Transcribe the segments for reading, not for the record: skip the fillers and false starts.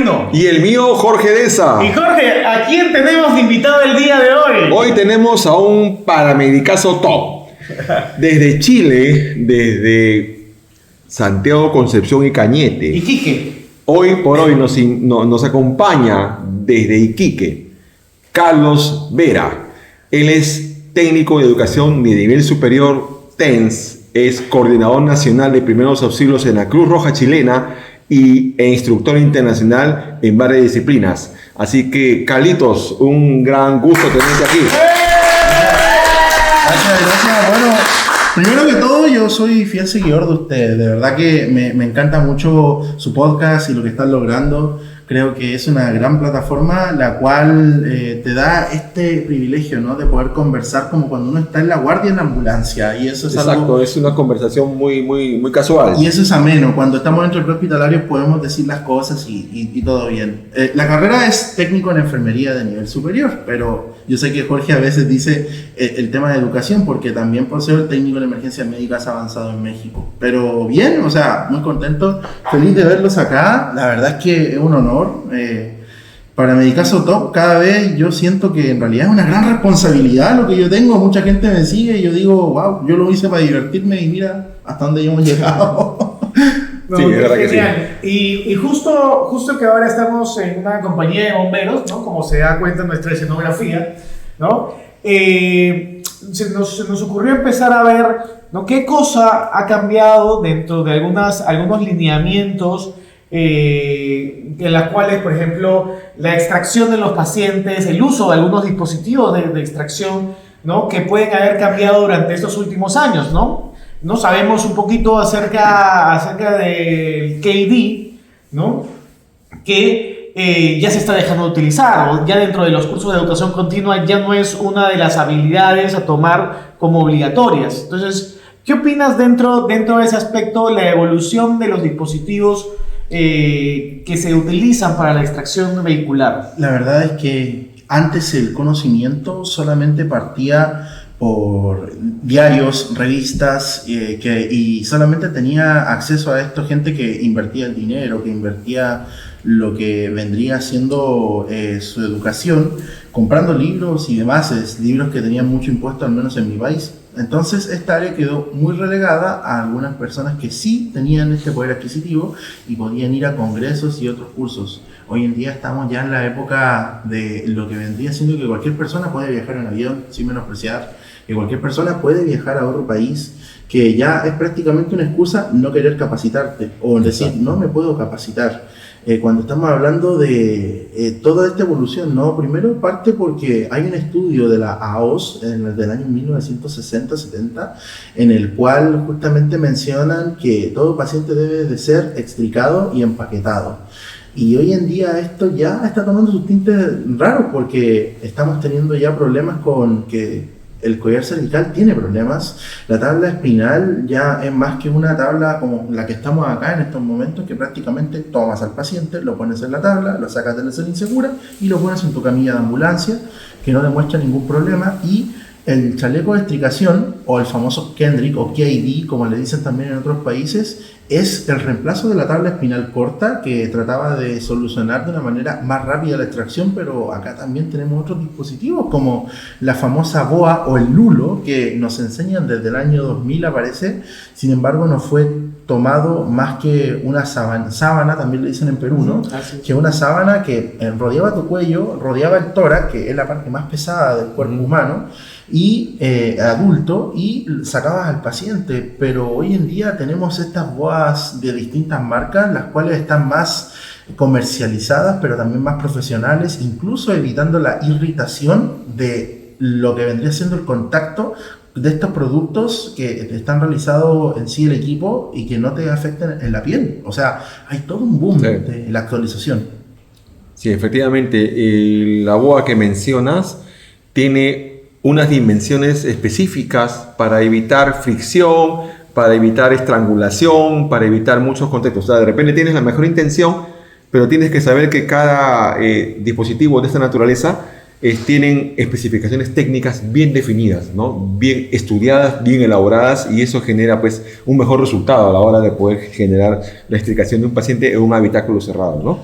Marino. Y el mío, Jorge Deza. Y Jorge, ¿a quién tenemos de invitado el día de hoy? Hoy tenemos a un paramedicazo top. Desde Chile, desde Santiago, Concepción y Cañete. Iquique. Hoy por hoy nos acompaña desde Iquique Carlos Vera. Él es técnico de educación de nivel superior TENS, es coordinador nacional de primeros auxilios en la Cruz Roja chilena e instructor internacional en varias disciplinas. Así que, Carlitos, un gran gusto tenerte aquí. Gracias. Bueno, primero que todo, yo soy fiel seguidor de ustedes. De verdad que me encanta mucho su podcast y lo que están logrando. Creo que es una gran plataforma la cual te da este privilegio, ¿no? De poder conversar como cuando uno está en la guardia en la ambulancia. Y eso es Exacto, es una conversación muy casual. Y eso es ameno. Cuando estamos dentro del hospitalario podemos decir las cosas y todo bien. La carrera es técnico en enfermería de nivel superior, pero yo sé que Jorge a veces dice el tema de educación, porque también por ser técnico en emergencias médicas avanzado en México. Pero bien, o sea, muy contento, feliz de verlos acá. La verdad es que es un honor. Paramedicazo top, cada vez yo siento que en realidad es una gran responsabilidad lo que yo tengo. Mucha gente me sigue y yo digo, wow, yo lo hice para divertirme y mira hasta dónde hemos llegado. No, sí, es verdad que genial. Sí. Y justo que ahora estamos en una compañía de bomberos, ¿no? Como se da cuenta en nuestra escenografía, ¿no? Se nos ocurrió empezar a ver, ¿no? qué cosa ha cambiado dentro de algunos lineamientos en las cuales, por ejemplo, la extracción de los pacientes, el uso de algunos dispositivos de extracción, ¿no? que pueden haber cambiado durante estos últimos años, ¿no? No sabemos un poquito acerca del KD, ¿no? que ya se está dejando de utilizar, o ya dentro de los cursos de educación continua ya no es una de las habilidades a tomar como obligatorias. Entonces, ¿qué opinas dentro de ese aspecto, la evolución de los dispositivos que se utilizan para la extracción vehicular? La verdad es que antes el conocimiento solamente partía por diarios, revistas, y solamente tenía acceso a esto gente que invertía el dinero, que invertía lo que vendría siendo su educación, comprando libros y demás, libros que tenían mucho impuesto, al menos en mi país. Entonces esta área quedó muy relegada a algunas personas que sí tenían este poder adquisitivo y podían ir a congresos y otros cursos. Hoy en día estamos ya en la época de lo que vendría siendo que cualquier persona puede viajar en avión sin menospreciar, que cualquier persona puede viajar a otro país, que ya es prácticamente una excusa no querer capacitarte o decir no me puedo capacitar. Cuando estamos hablando de toda esta evolución, ¿no? Primero parte porque hay un estudio de la AOS del año 1960-70 en el cual justamente mencionan que todo paciente debe de ser extricado y empaquetado. Y hoy en día esto ya está tomando sus tintes raros porque estamos teniendo ya problemas con que el collar cervical tiene problemas, la tabla espinal ya es más que una tabla como la que estamos acá en estos momentos, que prácticamente tomas al paciente, lo pones en la tabla, lo sacas de la zona insegura y lo pones en tu camilla de ambulancia, que no demuestra ningún problema. Y el chaleco de extricación, o el famoso Kendrick o KD, como le dicen también en otros países, es el reemplazo de la tabla espinal corta que trataba de solucionar de una manera más rápida la extracción, pero acá también tenemos otros dispositivos como la famosa BOA o el Lulo, que nos enseñan desde el año 2000 aparece, sin embargo no fue tomado más que una sábana, también le dicen en Perú, ¿no? Que una sábana que rodeaba tu cuello, rodeaba el tórax, que es la parte más pesada del cuerpo humano, y adulto, y sacabas al paciente. Pero hoy en día tenemos estas boas de distintas marcas, las cuales están más comercializadas, pero también más profesionales, incluso evitando la irritación de lo que vendría siendo el contacto de estos productos que están realizados en sí el equipo y que no te afecten en la piel. O sea, hay todo un boom de la actualización. Sí, efectivamente, la boa que mencionas tiene unas dimensiones específicas para evitar fricción, para evitar estrangulación, para evitar muchos contextos. O sea, de repente tienes la mejor intención, pero tienes que saber que cada dispositivo de esta naturaleza tienen especificaciones técnicas bien definidas, ¿no? Bien estudiadas, bien elaboradas, y eso genera pues un mejor resultado a la hora de poder generar la extricación de un paciente en un habitáculo cerrado, ¿no?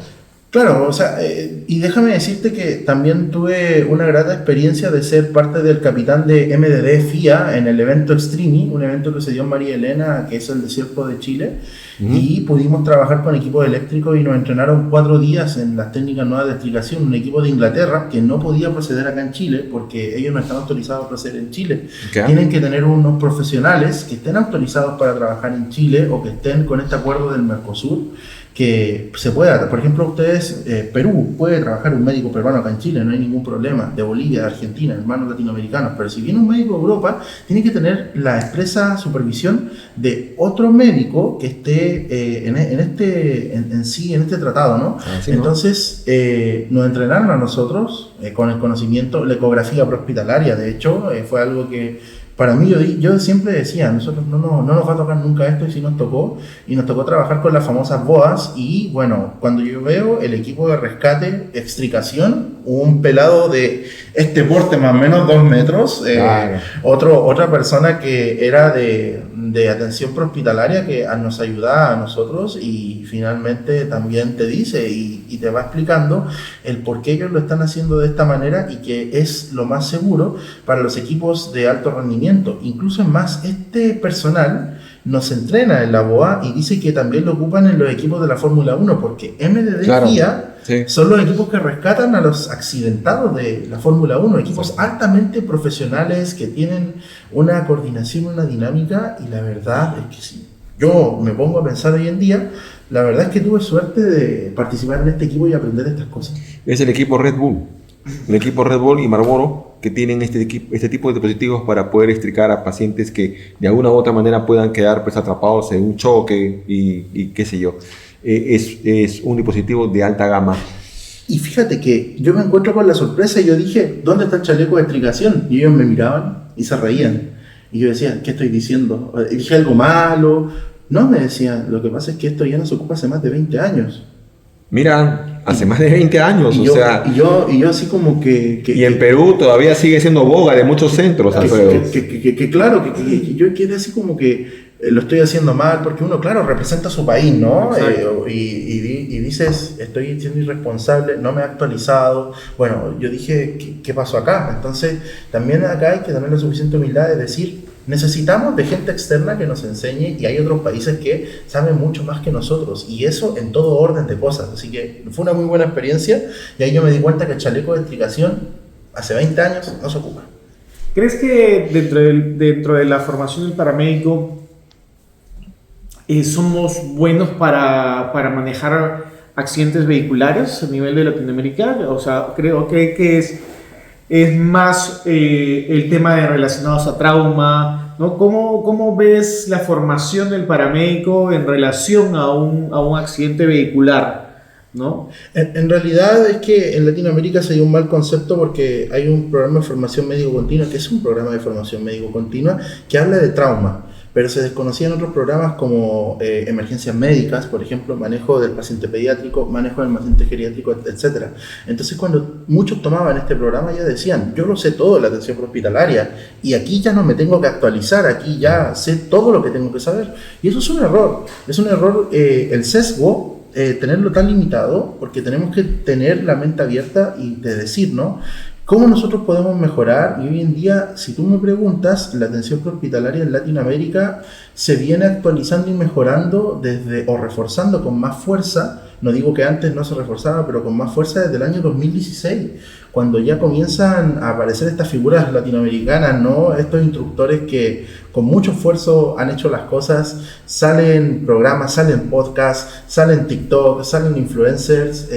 Claro, o sea, y déjame decirte que también tuve una grata experiencia de ser parte del capitán de MDD FIA en el evento Extreme, un evento que se dio en María Elena, que es el desierto de Chile, y pudimos trabajar con equipos eléctricos y nos entrenaron 4 días en las técnicas nuevas de electrificación, un equipo de Inglaterra que no podía proceder acá en Chile porque ellos no están autorizados a proceder en Chile. Okay. Tienen que tener unos profesionales que estén autorizados para trabajar en Chile o que estén con este acuerdo del Mercosur, que se pueda, por ejemplo, ustedes, Perú, puede trabajar un médico peruano acá en Chile, no hay ningún problema, de Bolivia, de Argentina, hermanos latinoamericanos, pero si viene un médico de Europa, tiene que tener la expresa supervisión de otro médico que esté en este tratado, ¿no? Sí, entonces, nos entrenaron a nosotros con el conocimiento, la ecografía prehospitalaria, de hecho, fue algo que para mí, yo siempre decía, nosotros no nos va a tocar nunca esto, y sí nos tocó trabajar con las famosas BOAs, y bueno, cuando yo veo el equipo de rescate, extricación, un pelado de este porte más o menos 2 metros, claro. Otra persona que era de atención prehospitalaria que nos ayudaba a nosotros, y finalmente también te dice y te va explicando el por qué ellos lo están haciendo de esta manera y que es lo más seguro para los equipos de alto rendimiento. Incluso es más, este personal nos entrena en la BOA y dice que también lo ocupan en los equipos de la Fórmula 1, porque MDD Claro, FIA sí. son los equipos que rescatan a los accidentados de la Fórmula 1, equipos altamente profesionales que tienen una coordinación, una dinámica, y la verdad es que si yo me pongo a pensar hoy en día, la verdad es que tuve suerte de participar en este equipo y aprender estas cosas. Es el equipo Red Bull. El equipo Red Bull y Marlboro que tienen este tipo de dispositivos para poder extricar a pacientes que de alguna u otra manera puedan quedar pues, atrapados en un choque y qué sé yo. Es un dispositivo de alta gama. Y fíjate que yo me encuentro con la sorpresa y yo dije, ¿dónde está el chaleco de extricación? Y ellos me miraban y se reían. Y yo decía, ¿qué estoy diciendo? ¿Dije algo malo? No, me decían, lo que pasa es que esto ya no se ocupa hace más de 20 años. Mira, hace más de 20 años, y yo así como que y en Perú todavía sigue siendo boga de muchos centros, Alfredo. Claro, que yo quedé así como que lo estoy haciendo mal, porque uno, claro, representa a su país, ¿no? Y dices, estoy siendo irresponsable, no me he actualizado. Bueno, yo dije, ¿qué pasó acá? Entonces, también acá hay que tener la suficiente humildad de decir, necesitamos de gente externa que nos enseñe, y hay otros países que saben mucho más que nosotros, y eso en todo orden de cosas. Así que fue una muy buena experiencia, y ahí yo me di cuenta que el chaleco de extricación hace 20 años no se ocupa. ¿Crees que dentro de la formación del paramédico somos buenos para manejar accidentes vehiculares a nivel de Latinoamérica? O sea, creo que es más el tema de relacionados a trauma, ¿no? ¿Cómo ves la formación del paramédico en relación a un accidente vehicular, ¿no? En realidad es que en Latinoamérica se dio un mal concepto, porque hay un programa de formación médico continua, que es un programa de formación médico continua que habla de trauma, pero se desconocían otros programas como emergencias médicas, por ejemplo, manejo del paciente pediátrico, manejo del paciente geriátrico, etc. Entonces, cuando muchos tomaban este programa, ya decían, yo lo sé todo de la atención hospitalaria, y aquí ya no me tengo que actualizar, aquí ya sé todo lo que tengo que saber. Y eso es un error, el sesgo, tenerlo tan limitado, porque tenemos que tener la mente abierta y de decir, ¿no? ¿Cómo nosotros podemos mejorar? Y hoy en día, si tú me preguntas, la atención hospitalaria en Latinoamérica se viene actualizando y mejorando o reforzando con más fuerza. No digo que antes no se reforzaba, pero con más fuerza desde el año 2016, cuando ya comienzan a aparecer estas figuras latinoamericanas, ¿no? Estos instructores que con mucho esfuerzo han hecho las cosas, salen programas, salen podcasts, salen TikTok, salen influencers,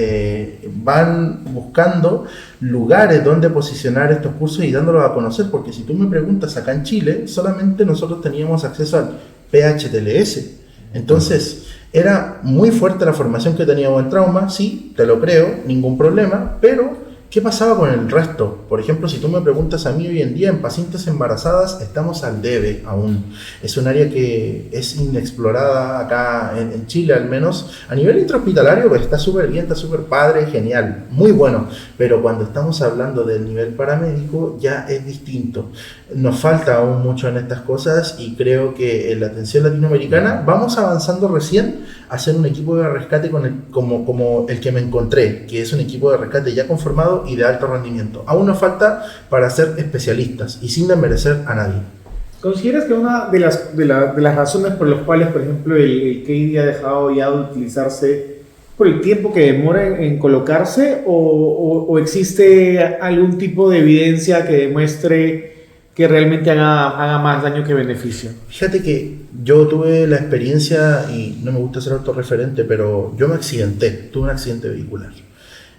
van buscando lugares donde posicionar estos cursos y dándolos a conocer, porque si tú me preguntas, acá en Chile solamente nosotros teníamos acceso al PHTLS, entonces era muy fuerte la formación que teníamos en trauma, sí, te lo creo, ningún problema, pero ¿qué pasaba con el resto? Por ejemplo, si tú me preguntas a mí hoy en día, en pacientes embarazadas estamos al debe aún. Es un área que es inexplorada acá en Chile, al menos a nivel intrahospitalario, pues está súper bien, está súper padre, genial, muy bueno. Pero cuando estamos hablando del nivel paramédico ya es distinto. nos falta aún mucho en estas cosas y creo que en la atención latinoamericana vamos avanzando recién a hacer un equipo de rescate como el que me encontré, que es un equipo de rescate ya conformado y de alto rendimiento. Aún nos falta para ser especialistas y sin desmerecer a nadie. ¿Consideras que una de las razones por las cuales, por ejemplo, el KD ha dejado ya de utilizarse por el tiempo que demora en colocarse o existe algún tipo de evidencia que demuestre que realmente haga más daño que beneficio? Fíjate que yo tuve la experiencia, y no me gusta ser autorreferente, pero yo me accidenté, tuve un accidente vehicular.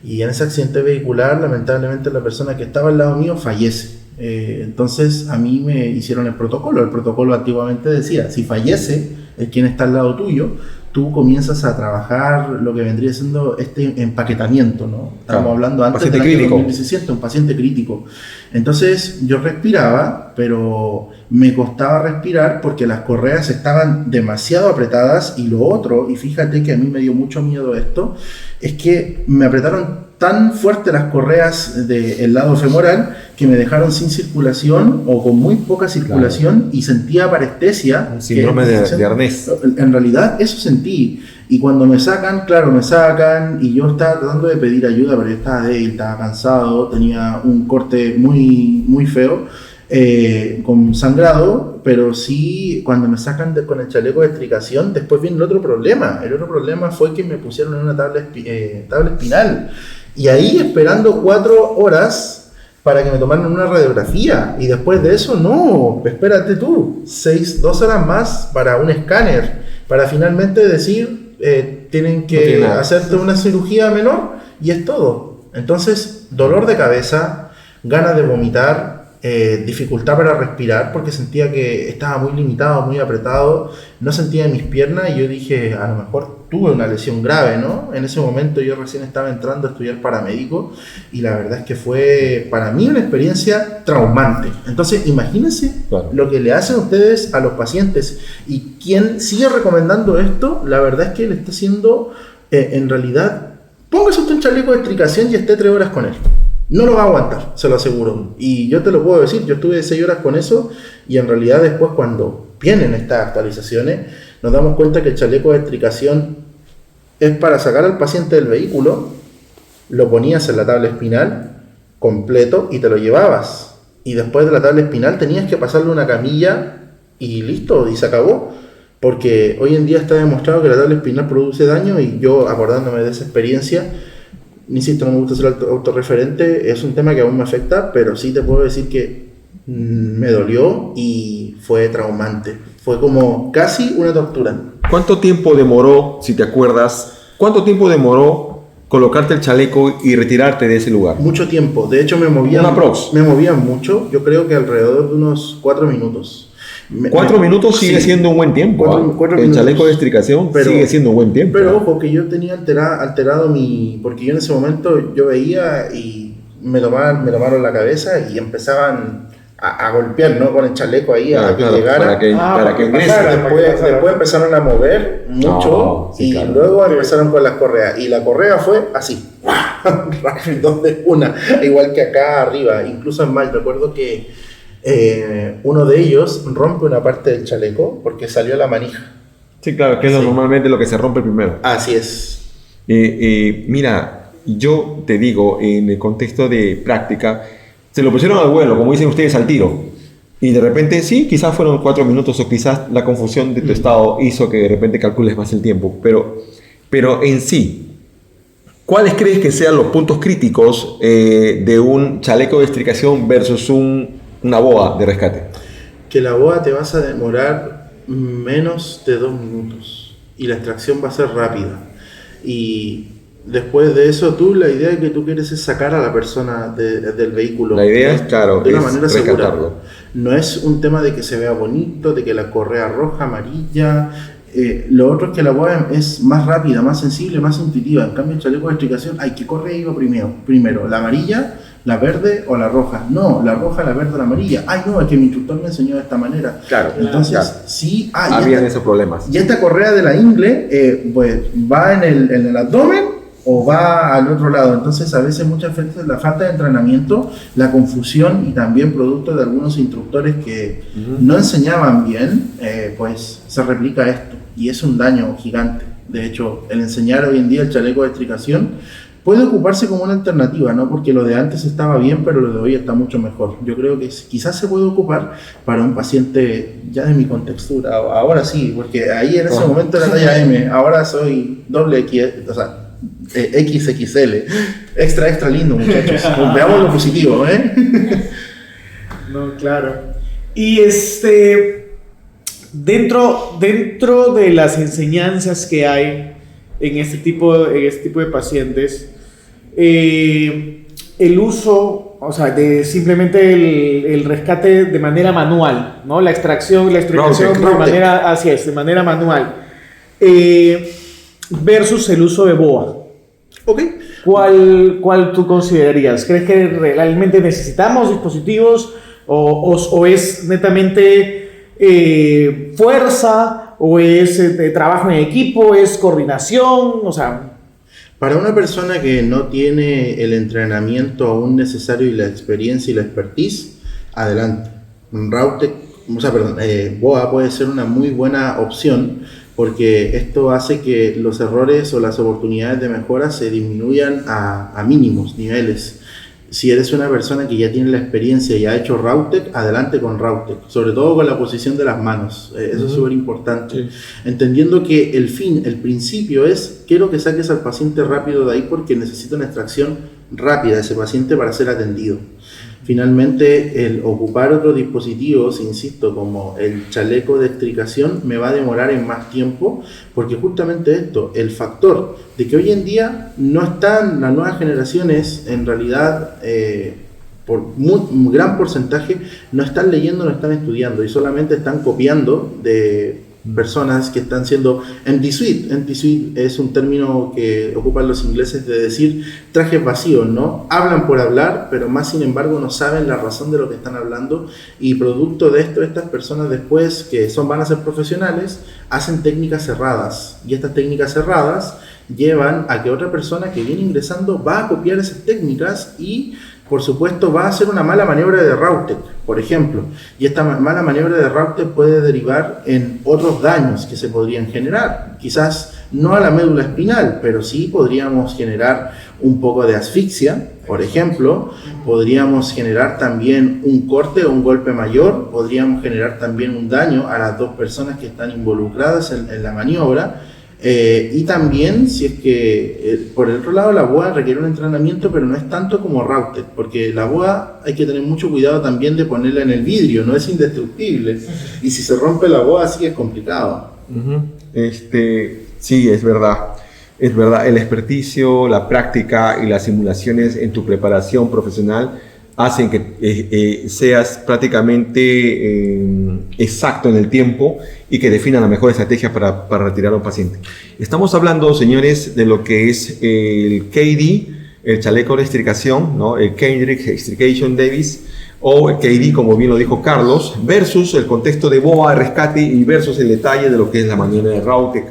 Y en ese accidente vehicular, lamentablemente, la persona que estaba al lado mío fallece. Entonces a mí me hicieron el protocolo antiguamente decía, si fallece el quien está al lado tuyo, tú comienzas a trabajar lo que vendría siendo este empaquetamiento, ¿no? Estamos hablando antes del año 2017, un paciente crítico. Entonces yo respiraba, pero me costaba respirar porque las correas estaban demasiado apretadas, y lo otro, y fíjate que a mí me dio mucho miedo esto, es que me apretaron tan fuerte las correas del lado femoral que me dejaron sin circulación o con muy poca circulación, y sentía parestesia. Un síndrome de arnés. En realidad eso sentí, y cuando me sacan, claro, me sacan y yo estaba tratando de pedir ayuda, pero yo estaba débil, estaba cansado, tenía un corte muy, muy feo, con sangrado, pero sí, cuando me sacan con el chaleco de extricación, después viene el otro problema. El otro problema fue que me pusieron en una tabla espinal, y ahí esperando 4 horas para que me tomaran una radiografía, y después de eso, no, espérate tú, 2 horas más para un escáner, para finalmente decir, tienen que hacerte una cirugía menor, y es todo. Entonces, dolor de cabeza, ganas de vomitar, dificultad para respirar porque sentía que estaba muy limitado, muy apretado, no sentía mis piernas, y yo dije, a lo mejor tuve una lesión grave, ¿no? En ese momento yo recién estaba entrando a estudiar paramédico, y la verdad es que fue para mí una experiencia traumante. Entonces imagínense lo que le hacen ustedes a los pacientes, y quien sigue recomendando esto, la verdad es que le está haciendo, en realidad, póngase usted un chaleco de extricación y esté 3 horas con él. No lo va a aguantar, se lo aseguro. Y yo te lo puedo decir, yo estuve 6 horas con eso, y en realidad después, cuando vienen estas actualizaciones, nos damos cuenta que el chaleco de extricación es para sacar al paciente del vehículo, lo ponías en la tabla espinal completo y te lo llevabas. Y después de la tabla espinal tenías que pasarle una camilla y listo, y se acabó. Porque hoy en día está demostrado que la tabla espinal produce daño, y yo, acordándome de esa experiencia, insisto, no me gusta ser autorreferente, es un tema que aún me afecta, pero sí te puedo decir que me dolió y fue traumante. Fue como casi una tortura. ¿Cuánto tiempo demoró, si te acuerdas, colocarte el chaleco y retirarte de ese lugar? Mucho tiempo. De hecho, me movían mucho. Yo creo que alrededor de unos 4 minutos. 4 minutos sigue siendo un buen tiempo. 4 el chaleco de extricación sigue siendo un buen tiempo. Pero ojo, que yo tenía alterado porque yo en ese momento yo veía y me tomaron la cabeza y empezaban a golpear, ¿no? Con el chaleco ahí, que llegara. Para que ingrese. Después empezaron a mover mucho, luego empezaron con las correas. Y la correa fue así, rápido de una, igual que acá arriba. Incluso en mal, recuerdo que uno de ellos rompe una parte del chaleco porque salió la manija. Sí, claro, que es normalmente lo que se rompe primero. Así es. Mira, yo te digo, en el contexto de práctica, se lo pusieron al vuelo, como dicen ustedes, al tiro. Y de repente, sí, quizás fueron 4 minutos, o quizás la confusión de tu estado hizo que de repente calcules más el tiempo. Pero en sí, ¿cuáles crees que sean los puntos críticos de un chaleco de extricación versus una boa de rescate? Que la boa te vas a demorar menos de 2 minutos y la extracción va a ser rápida. Y después de eso, la idea que tú quieres es sacar a la persona del vehículo. La idea es, claro, de una manera segura. rescatarlo. No es un tema de que se vea bonito, de que la correa roja, amarilla. Lo otro es que la boa es más rápida, más sensible, más intuitiva. En cambio, el chaleco de extricación, ¿qué correa iba primero? ¿La amarilla, la verde o la roja? No, la roja, la verde o la amarilla. No, es que mi instructor me enseñó de esta manera. Claro. Entonces, sí. Habían esos problemas. Y esta correa de la ingle, pues va en el abdomen o va al otro lado. Entonces a veces muchas veces la falta de entrenamiento, la confusión y también producto de algunos instructores que no enseñaban bien, pues se replica esto y es un daño gigante. De hecho, el enseñar hoy en día el chaleco de extricación puede ocuparse como una alternativa, ¿no? Porque lo de antes estaba bien, pero lo de hoy está mucho mejor. Yo creo que quizás se puede ocupar para un paciente ya de mi contextura. Ahora sí, porque ahí en ese momento era talla M, ahora soy doble X, o sea, XXL. Extra lindo, muchachos. Veamos lo positivo, ¿eh? No, claro. Y dentro de las enseñanzas que hay en este tipo de pacientes, el uso, o sea, de simplemente el rescate de manera manual, ¿no? La extracción de manera manual, versus el uso de BOA. Okay. ¿Cuál tú considerarías? ¿Crees que realmente necesitamos dispositivos o es netamente fuerza o es trabajo en equipo, es coordinación? O sea, para una persona que no tiene el entrenamiento aún necesario y la experiencia y la expertise, adelante. BOA puede ser una muy buena opción porque esto hace que los errores o las oportunidades de mejora se disminuyan a mínimos niveles. Si eres una persona que ya tiene la experiencia y ha hecho Rautec, adelante con Rautec, sobre todo con la posición de las manos, eso es súper importante. Sí. Entendiendo que el principio es, quiero que saques al paciente rápido de ahí porque necesito una extracción rápida de ese paciente para ser atendido. Finalmente, el ocupar otros dispositivos, insisto, como el chaleco de extricación, me va a demorar en más tiempo, porque justamente esto, el factor de que hoy en día no están las nuevas generaciones, en realidad, por un gran porcentaje, no están leyendo, no están estudiando, y solamente están copiando de personas que están siendo empty suite. Empty suite es un término que ocupan los ingleses de decir trajes vacíos, ¿no? Hablan por hablar, pero más sin embargo no saben la razón de lo que están hablando, y producto de esto, estas personas después que van a ser profesionales, hacen técnicas cerradas, y estas técnicas cerradas llevan a que otra persona que viene ingresando va a copiar esas técnicas y por supuesto va a hacer una mala maniobra de Rautec, por ejemplo, y esta mala maniobra de Rautec puede derivar en otros daños que se podrían generar, quizás no a la médula espinal, pero sí podríamos generar un poco de asfixia, por ejemplo, podríamos generar también un corte o un golpe mayor, podríamos generar también un daño a las dos personas que están involucradas en la maniobra. Y también, si es que por el otro lado la BOA requiere un entrenamiento, pero no es tanto como Rautec, porque la BOA hay que tener mucho cuidado también de ponerla en el vidrio, no es indestructible, y si se rompe la BOA sí es complicado. Sí, es verdad, el experticio, la práctica y las simulaciones en tu preparación profesional hacen que seas prácticamente exacto en el tiempo y que definan la mejor estrategia para retirar a un paciente. Estamos hablando, señores, de lo que es el KD, el chaleco de extricación, ¿no? El Kendrick Extrication Davis, o el KD, como bien lo dijo Carlos, versus el contexto de BOA, rescate, y versus el detalle de lo que es la maniobra de Rautec.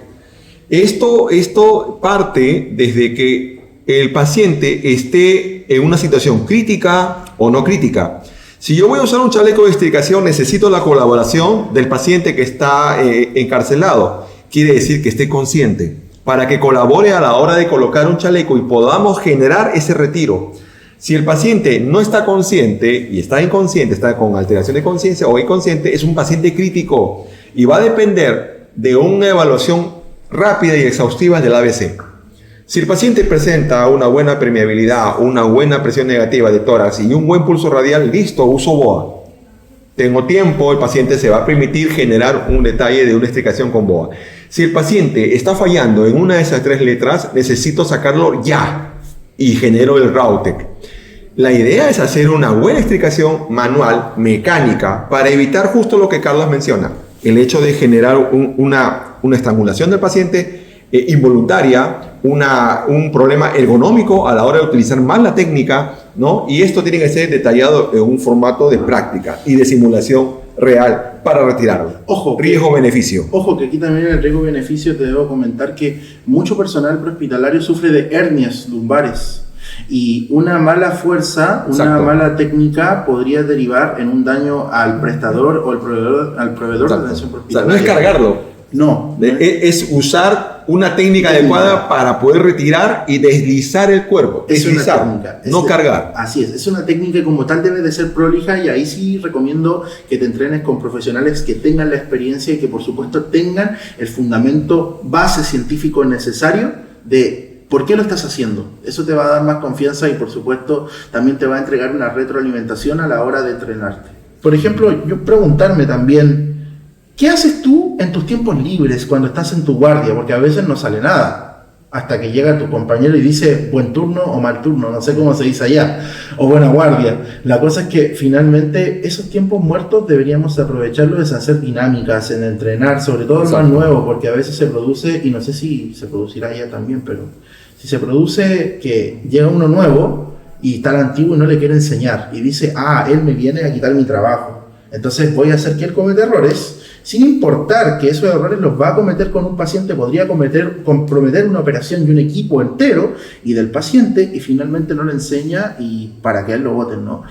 Esto parte desde que el paciente esté en una situación crítica o no crítica. Si yo voy a usar un chaleco de extricación, necesito la colaboración del paciente que está encarcelado. Quiere decir que esté consciente, para que colabore a la hora de colocar un chaleco y podamos generar ese retiro. Si el paciente no está consciente y está inconsciente, está con alteración de conciencia o inconsciente, es un paciente crítico y va a depender de una evaluación rápida y exhaustiva del ABC. Si el paciente presenta una buena permeabilidad, una buena presión negativa de tórax y un buen pulso radial, listo, uso BOA. Tengo tiempo, el paciente se va a permitir generar un detalle de una extricación con BOA. Si el paciente está fallando en una de esas tres letras, necesito sacarlo ya y genero el Rautec. La idea es hacer una buena extricación manual, mecánica, para evitar justo lo que Carlos menciona, el hecho de generar una estrangulación del paciente involuntaria, un problema ergonómico a la hora de utilizar mal la técnica, ¿no? Y esto tiene que ser detallado en un formato de práctica y de simulación real para retirarlo. Ojo, Riesgo-beneficio. Ojo, que aquí también en el riesgo-beneficio te debo comentar que mucho personal prehospitalario sufre de hernias lumbares. Y una mala fuerza, una Exacto. mala técnica podría derivar en un daño al prestador o al proveedor de atención O sea, prehospitalaria. no es cargarlo, No. es usar una técnica adecuada para poder retirar y deslizar el cuerpo. Es una Deslizar, técnica. no cargar. Así es una técnica que como tal debe de ser prolija y ahí sí recomiendo que te entrenes con profesionales que tengan la experiencia y que por supuesto tengan el fundamento base científico necesario de por qué lo estás haciendo. Eso te va a dar más confianza y por supuesto también te va a entregar una retroalimentación a la hora de entrenarte. Por ejemplo, yo preguntarme también, ¿qué haces tú en tus tiempos libres cuando estás en tu guardia? Porque a veces no sale nada. Hasta que llega tu compañero y dice buen turno o mal turno, no sé cómo se dice allá, o buena guardia. La cosa es que finalmente esos tiempos muertos deberíamos aprovecharlos en hacer dinámicas, en entrenar, sobre todo el más Exacto. nuevo, porque a veces se produce, y no sé si se producirá ya también, pero si se produce que llega uno nuevo y está el antiguo y no le quiere enseñar, y dice, él me viene a quitar mi trabajo, entonces voy a hacer que él cometa errores, sin importar que esos errores los va a cometer con un paciente, podría comprometer una operación y un equipo entero y del paciente y finalmente no le enseña y para que él lo voten, ¿no?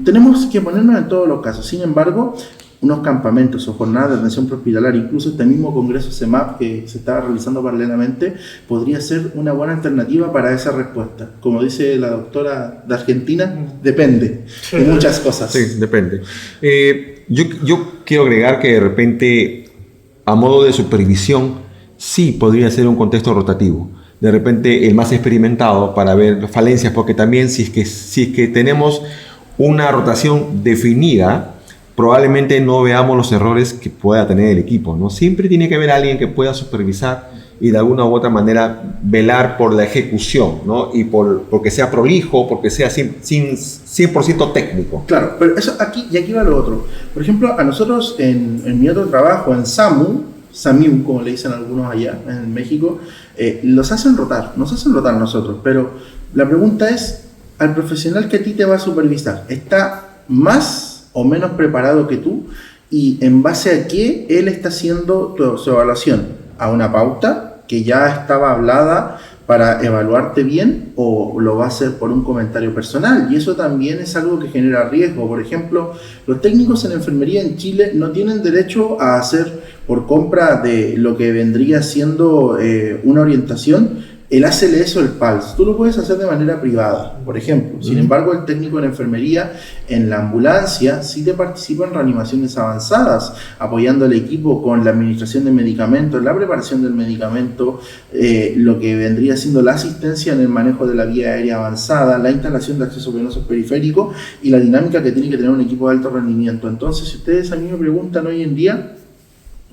Tenemos que ponernos en todos los casos. Sin embargo, unos campamentos o jornadas de atención prehospitalaria, incluso este mismo congreso CEMAP que se estaba realizando paralelamente, podría ser una buena alternativa para esa respuesta. Como dice la doctora de Argentina, depende de muchas cosas. Sí, depende. Yo quiero agregar que de repente, a modo de supervisión, sí podría ser un contexto rotativo. De repente, el más experimentado para ver falencias, porque también si es que tenemos una rotación definida, probablemente no veamos los errores que pueda tener el equipo, ¿no? Siempre tiene que haber alguien que pueda supervisar y de alguna u otra manera velar por la ejecución, ¿no? Y porque sea prolijo, porque sea 100% técnico. Claro, pero eso aquí va lo otro. Por ejemplo, a nosotros en mi otro trabajo, en SAMU, como le dicen algunos allá en México, nos hacen rotar nosotros, pero la pregunta es, al profesional que a ti te va a supervisar, ¿está más o menos preparado que tú? ¿Y en base a qué él está haciendo su evaluación? ¿A una pauta que ya estaba hablada para evaluarte bien o lo va a hacer por un comentario personal? Y eso también es algo que genera riesgo. Por ejemplo, los técnicos en enfermería en Chile no tienen derecho a hacer por compra de lo que vendría siendo una orientación el ACLS o el PALS. Tú lo puedes hacer de manera privada, por ejemplo. Sin embargo, el técnico en enfermería en la ambulancia sí te participa en reanimaciones avanzadas, apoyando al equipo con la administración de medicamentos, la preparación del medicamento, lo que vendría siendo la asistencia en el manejo de la vía aérea avanzada, la instalación de acceso venoso periférico y la dinámica que tiene que tener un equipo de alto rendimiento. Entonces, si ustedes a mí me preguntan hoy en día,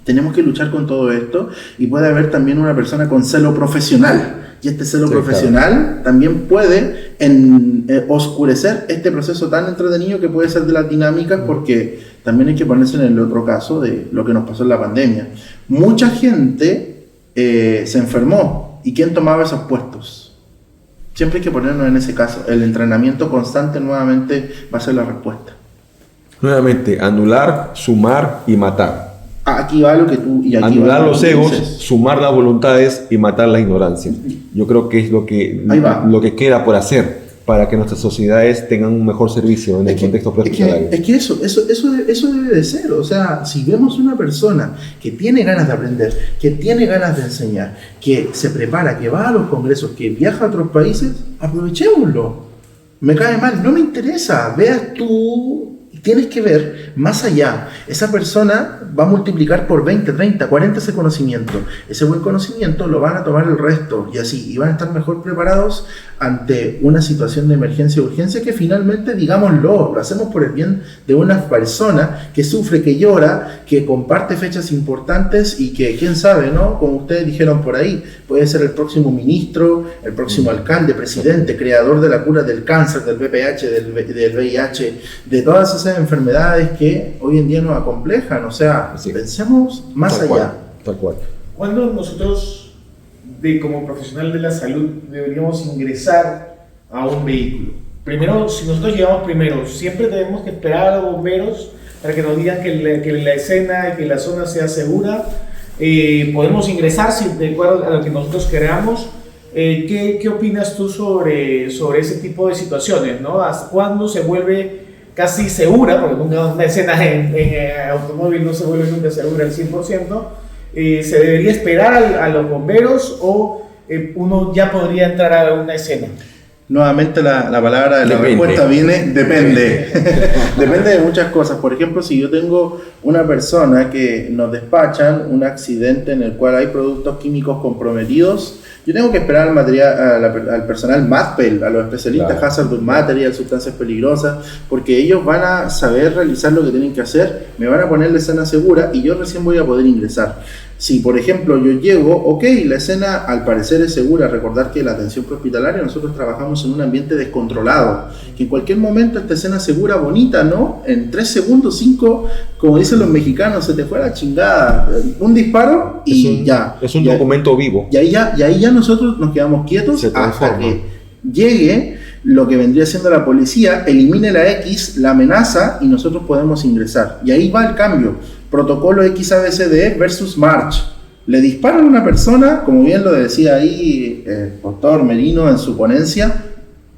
tenemos que luchar con todo esto y puede haber también una persona con celo profesional. Y este celo profesional también puede oscurecer este proceso tan entretenido que puede ser de las dinámicas, porque también hay que ponerse en el otro caso de lo que nos pasó en la pandemia. Mucha gente se enfermó. ¿Y quién tomaba esos puestos? Siempre hay que ponernos en ese caso. El entrenamiento constante nuevamente va a ser la respuesta. Nuevamente, anular, sumar y matar. Aquí va lo que tú... Y aquí anular va lo los que egos, dices. sumar las voluntades y matar la ignorancia. Yo creo que es lo que queda por hacer para que nuestras sociedades tengan un mejor servicio en el contexto prehospitalario. Es que eso debe de ser. O sea, si vemos una persona que tiene ganas de aprender, que tiene ganas de enseñar, que se prepara, que va a los congresos, que viaja a otros países, aprovechémoslo. Me cae mal, no me interesa. Veas tú... Tienes que ver más allá. Esa persona va a multiplicar por 20, 30, 40 ese conocimiento. Ese buen conocimiento lo van a tomar el resto y así. Y van a estar mejor preparados ante una situación de emergencia o urgencia que finalmente, digámoslo, lo hacemos por el bien de una persona que sufre, que llora, que comparte fechas importantes y que, quién sabe, ¿no? Como ustedes dijeron por ahí, puede ser el próximo ministro, el próximo alcalde, presidente, creador de la cura del cáncer, del VPH, del VIH, de todas esas enfermedades que hoy en día nos acomplejan. O sea, pensemos más allá. Tal cual. ¿Cuándo nosotros, como profesional de la salud, deberíamos ingresar a un vehículo? Primero, si nosotros llegamos primero, siempre tenemos que esperar a los bomberos para que nos digan que la escena y que la zona sea segura. Podemos ingresar de acuerdo a lo que nosotros queramos. ¿Qué opinas tú sobre ese tipo de situaciones, ¿no? ¿Hasta cuándo se vuelve casi segura? Porque una escena en automóvil no se vuelve nunca segura al 100%. ¿Se debería esperar a los bomberos o uno ya podría entrar a una escena? Nuevamente la palabra de la respuesta viene, depende. Depende de muchas cosas. Por ejemplo, si yo tengo una persona que nos despachan un accidente en el cual hay productos químicos comprometidos, yo tengo que esperar al material, al personal MASPEL, a los especialistas, claro, Hazardous Materials, sustancias peligrosas, porque ellos van a saber realizar lo que tienen que hacer, me van a poner la escena segura y yo recién voy a poder ingresar. Si, por ejemplo, yo llego, ok, la escena al parecer es segura. Recordar que la atención prehospitalaria nosotros trabajamos en un ambiente descontrolado, que en cualquier momento esta escena segura, bonita, ¿no? En 3 segundos, 5, como dicen los mexicanos, se te fue la chingada. Un disparo y ya. Es un documento vivo. Y ahí ya nosotros nos quedamos quietos hasta que llegue lo que vendría siendo la policía, elimine la X, la amenaza y nosotros podemos ingresar. Y ahí va el cambio. Protocolo XABCD versus March. Le disparan a una persona, como bien lo decía ahí el doctor Merino en su ponencia,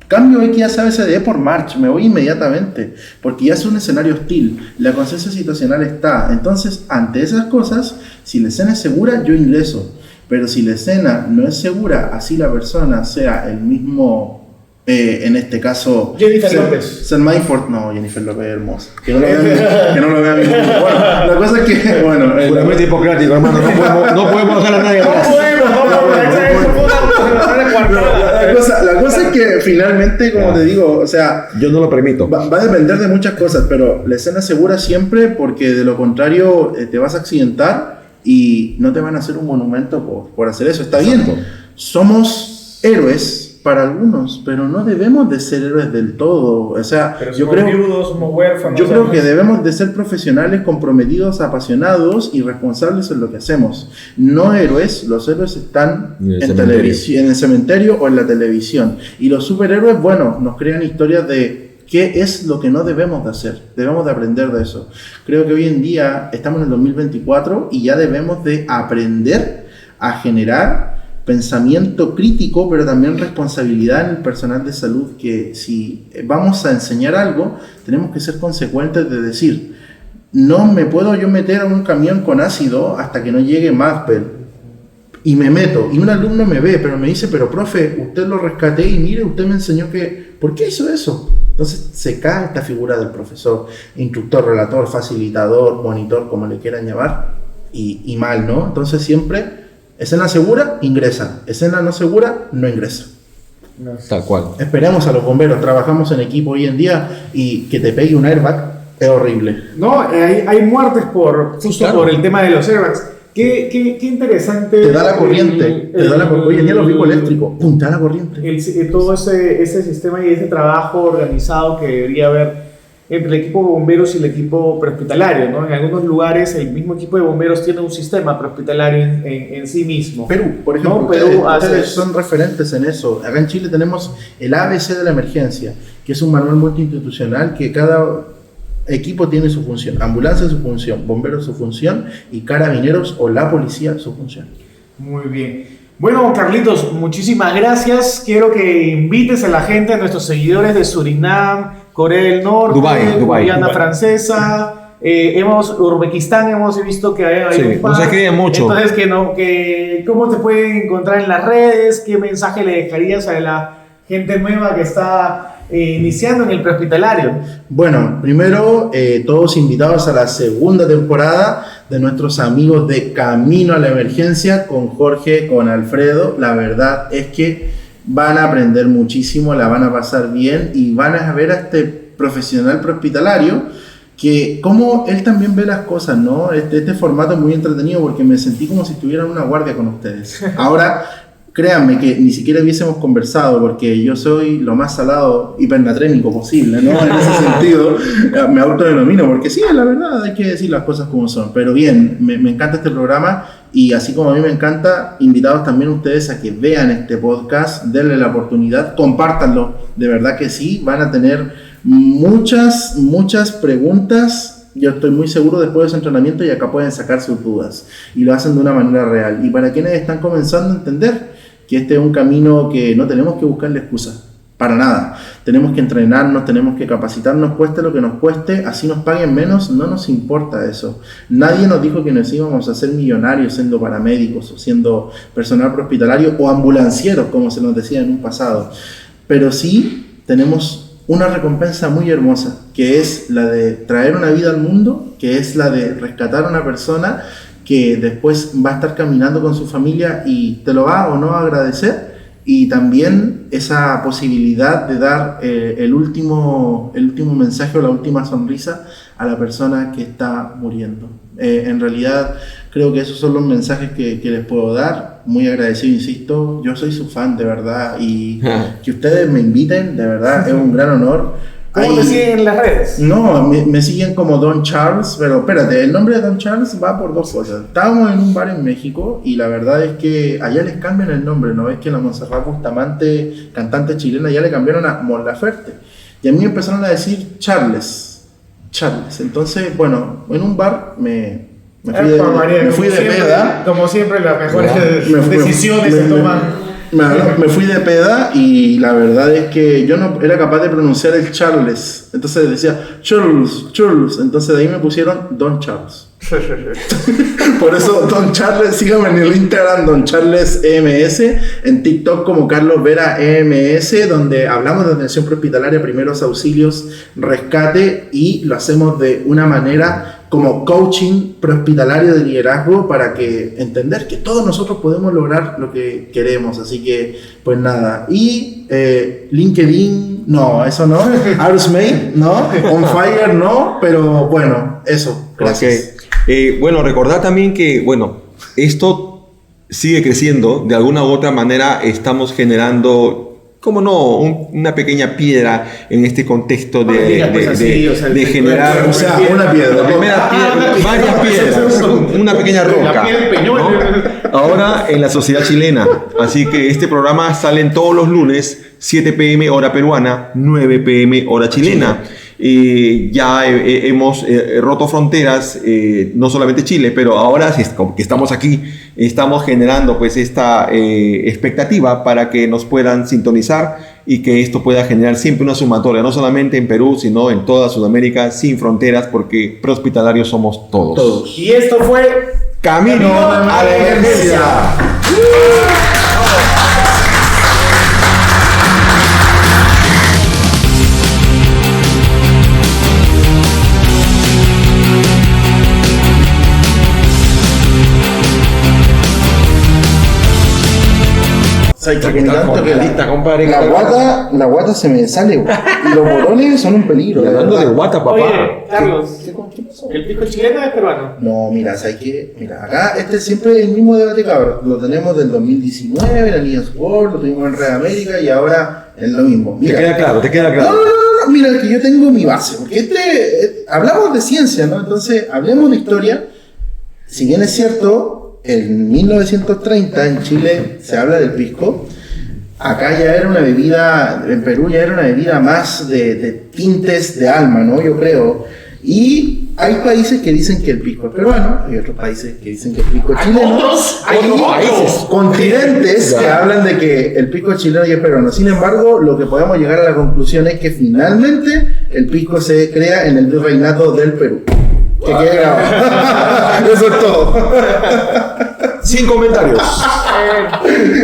cambio XABCD por March, me voy inmediatamente, porque ya es un escenario hostil, la conciencia situacional está. Entonces, ante esas cosas, si la escena es segura, yo ingreso. Pero si la escena no es segura, así la persona sea el mismo... en este caso Jennifer López. Jennifer López es hermosa. Que no lo vean. Bueno, la cosa es que, bueno, puramente hipocrático, hermano. No podemos dejar a nadie atrás. La cosa es que finalmente, como te digo, o sea, yo no lo permito. Va a depender de muchas cosas, pero la escena segura siempre, porque de lo contrario te vas a accidentar y no te van a hacer un monumento por hacer eso. Está bien, somos héroes para algunos, pero no debemos de ser héroes del todo. O sea, yo creo, somos huérfanos. Yo creo que debemos de ser profesionales, comprometidos, apasionados y responsables en lo que hacemos. No héroes. Los héroes están en televisión, en el cementerio o en la televisión. Y los superhéroes, bueno, nos crean historias de qué es lo que no debemos de hacer. Debemos de aprender de eso. Creo que hoy en día estamos en el 2024 y ya debemos de aprender a generar pensamiento crítico, pero también responsabilidad en el personal de salud, que si vamos a enseñar algo, tenemos que ser consecuentes de decir, no me puedo yo meter a un camión con ácido hasta que no llegue MASPEL, y me meto, y un alumno me ve, pero me dice, pero profe, usted lo rescaté y mire, usted me enseñó que, ¿por qué hizo eso? Entonces se cae esta figura del profesor, instructor, relator, facilitador, monitor, como le quieran llamar, y mal, ¿no? Entonces siempre... escena segura, ingresa. Escena no segura, no ingresa. Tal cual. Esperemos a los bomberos. Trabajamos en equipo hoy en día y que te pegue un airbag es horrible. No, hay muertes justo por el tema de los airbags. Qué interesante. Te da la corriente. Hoy en día los vehículos eléctricos, ¡pum!, te da la corriente. Todo ese sistema y ese trabajo organizado que debería haber entre el equipo de bomberos y el equipo prehospitalario, ¿no? En algunos lugares el mismo equipo de bomberos tiene un sistema prehospitalario en sí mismo. Perú, por ejemplo, ¿no? ustedes son referentes en eso. Acá en Chile tenemos el ABC de la emergencia, que es un manual multiinstitucional que cada equipo tiene su función. Ambulancia su función, bomberos su función y carabineros o la policía su función. Muy bien. Bueno, Carlitos, muchísimas gracias. Quiero que invites a la gente, a nuestros seguidores de Surinam, Corea del Norte, Guyana Francesa, Uzbekistán, hemos visto que hay un par. No se escriben mucho. Entonces, ¿cómo te pueden encontrar en las redes? ¿Qué mensaje le dejarías a la gente nueva que está iniciando en el prehospitalario? Bueno, primero, todos invitados a la segunda temporada de nuestros amigos de Camino a la Emergencia, con Jorge, con Alfredo. La verdad es que van a aprender muchísimo, la van a pasar bien y van a ver a este profesional prehospitalario que como él también ve las cosas, ¿no? Este formato es muy entretenido porque me sentí como si estuviera en una guardia con ustedes. Ahora, créanme que ni siquiera hubiésemos conversado porque yo soy lo más salado hipernatrémico posible, ¿no? En ese sentido, me autodenomino porque sí, la verdad, hay que decir las cosas como son. Pero bien, me encanta este programa y así como a mí me encanta, invitados también ustedes a que vean este podcast, denle la oportunidad, compártanlo, de verdad que sí, van a tener muchas preguntas yo estoy muy seguro después de su entrenamiento y acá pueden sacar sus dudas. Y lo hacen de una manera real. Y para quienes están comenzando a entender que este es un camino que no tenemos que buscarle excusa. Para nada. Tenemos que entrenarnos, tenemos que capacitarnos, cueste lo que nos cueste, así nos paguen menos, no nos importa eso. Nadie nos dijo que nos íbamos a hacer millonarios siendo paramédicos o siendo personal prehospitalario o ambulancieros, como se nos decía en un pasado. Pero sí tenemos una recompensa muy hermosa, que es la de traer una vida al mundo, que es la de rescatar a una persona que después va a estar caminando con su familia y te lo va o no a agradecer. Y también esa posibilidad de dar el último mensaje o la última sonrisa a la persona que está muriendo. En realidad creo que esos son los mensajes que les puedo dar. Muy agradecido, insisto, yo soy su fan de verdad y que ustedes me inviten, de verdad, es un gran honor. ¿Cómo te siguen en las redes? No, me siguen como Don Charles, pero espérate, el nombre de Don Charles va por dos cosas. Estábamos en un bar en México y la verdad es que allá les cambian el nombre, ¿no? Es que la Montserrat Bustamante, cantante chilena, ya le cambiaron a Mon Laferte. Y a mí empezaron a decir Charles. Entonces, bueno, en un bar me fui de peda. Como siempre, las mejores decisiones se toman. Me fui de peda y la verdad es que yo no era capaz de pronunciar el Charles. Entonces decía Charles. Entonces de ahí me pusieron Don Charles. Por eso Don Charles, síganme en el Instagram Don Charles EMS, en TikTok como Carlos Vera EMS, donde hablamos de atención prehospitalaria, primeros auxilios, rescate y lo hacemos de una manera como coaching prehospitalario de liderazgo para que entender que todos nosotros podemos lograr lo que queremos. Así que pues nada, y LinkedIn, no, eso no, Arsmate, no, On Fire, no, pero bueno, eso, gracias. Okay. Bueno, recordar también que, bueno, esto sigue creciendo, de alguna u otra manera estamos generando, ¿cómo no?, una pequeña piedra en este contexto de generar, o sea, una piedra. La primera piedra, varias piedras, una pequeña roca, ¿no? Ahora en la sociedad chilena. Así que este programa sale todos los lunes, 7 p.m. hora peruana, 9 p.m. hora chilena. Ya hemos roto fronteras, no solamente Chile, pero ahora que estamos aquí, estamos generando pues esta expectativa para que nos puedan sintonizar y que esto pueda generar siempre una sumatoria, no solamente en Perú, sino en toda Sudamérica, sin fronteras, porque prehospitalarios somos todos. Y esto fue Camino a la Emergencia. Compadre, la guata se me sale, y los bolones son un peligro. Y hablando de guata, papá. Oye, Carlos, ¿el pisco chileno es peruano? No, mira, ¿sabes qué? Mira, acá este es siempre el mismo debate, cabrón. Lo tenemos del 2019, la Liga Sport, lo tuvimos en Red América y ahora es lo mismo. Mira, te queda claro. No, mira, que yo tengo mi base, porque hablamos de ciencia, ¿no? Entonces, hablemos de historia. Si bien es cierto, en 1930 en Chile se habla del pisco. Acá ya era una bebida, en Perú ya era una bebida más de tintes de alma, ¿no? Yo creo. Y hay países que dicen que el pisco es peruano, hay otros países que dicen que el pisco es chileno. Hay otros países, continentes que hablan de que el pisco es chileno y es peruano. Sin embargo, lo que podemos llegar a la conclusión es que finalmente el pisco se crea en el virreinato del Perú. Que quede grabado. Eso es todo. Sin comentarios.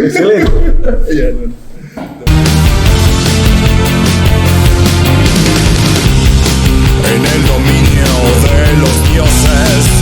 Excelente. En el dominio de los dioses.